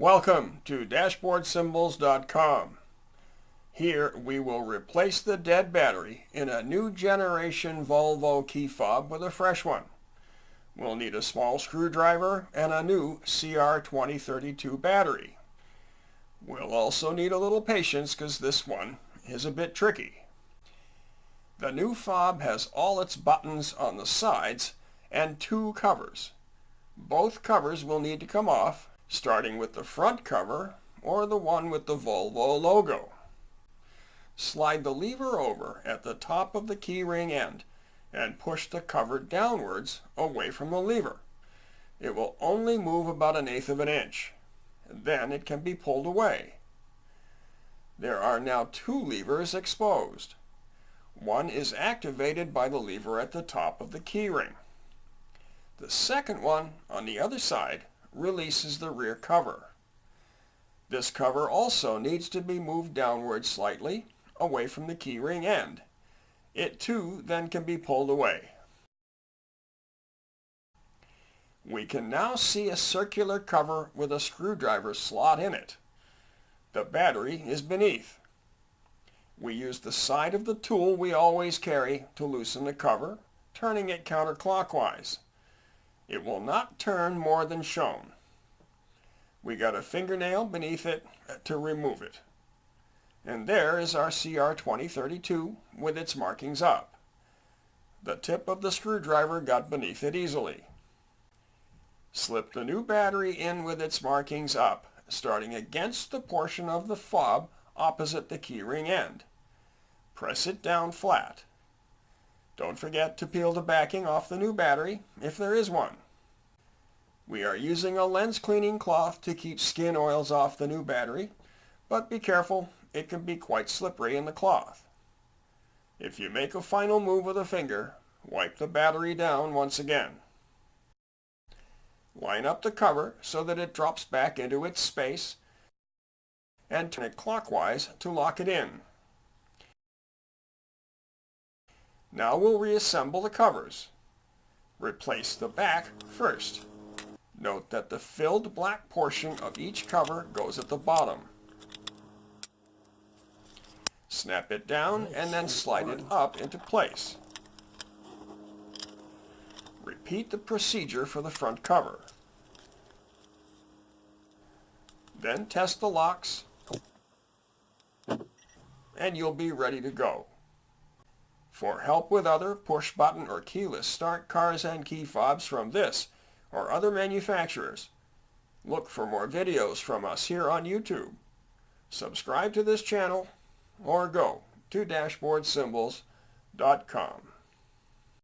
Welcome to DashboardSymbols.com. Here we will replace the dead battery in a new generation Volvo key fob with a fresh one. We'll need a small screwdriver and a new CR2032 battery. We'll also need a little patience because this one is a bit tricky. The new fob has all its buttons on the sides and two covers. Both covers will need to come off, starting with the front cover or the one with the Volvo logo. Slide the lever over at the top of the keyring end and push the cover downwards away from the lever. It will only move about 1/8 of an inch. Then it can be pulled away. There are now two levers exposed. One is activated by the lever at the top of the keyring. The second one on the other side releases the rear cover. This cover also needs to be moved downward slightly away from the keyring end. It too then can be pulled away. We can now see a circular cover with a screwdriver slot in it. The battery is beneath. We use the side of the tool we always carry to loosen the cover, turning it counterclockwise. It will not turn more than shown. We got a fingernail beneath it to remove it. And there is our CR2032 with its markings up. The tip of the screwdriver got beneath it easily. Slip the new battery in with its markings up, starting against the portion of the fob opposite the keyring end. Press it down flat. Don't forget to peel the backing off the new battery, if there is one. We are using a lens cleaning cloth to keep skin oils off the new battery, but be careful, it can be quite slippery in the cloth. If you make a final move with a finger, wipe the battery down once again. Line up the cover so that it drops back into its space, and turn it clockwise to lock it in. Now we'll reassemble the covers. Replace the back first. Note that the filled black portion of each cover goes at the bottom. Snap it down and then slide it up into place. Repeat the procedure for the front cover. Then test the locks, and you'll be ready to go. For help with other push-button or keyless start cars and key fobs from this or other manufacturers, look for more videos from us here on YouTube. Subscribe to this channel or go to DashboardSymbols.com.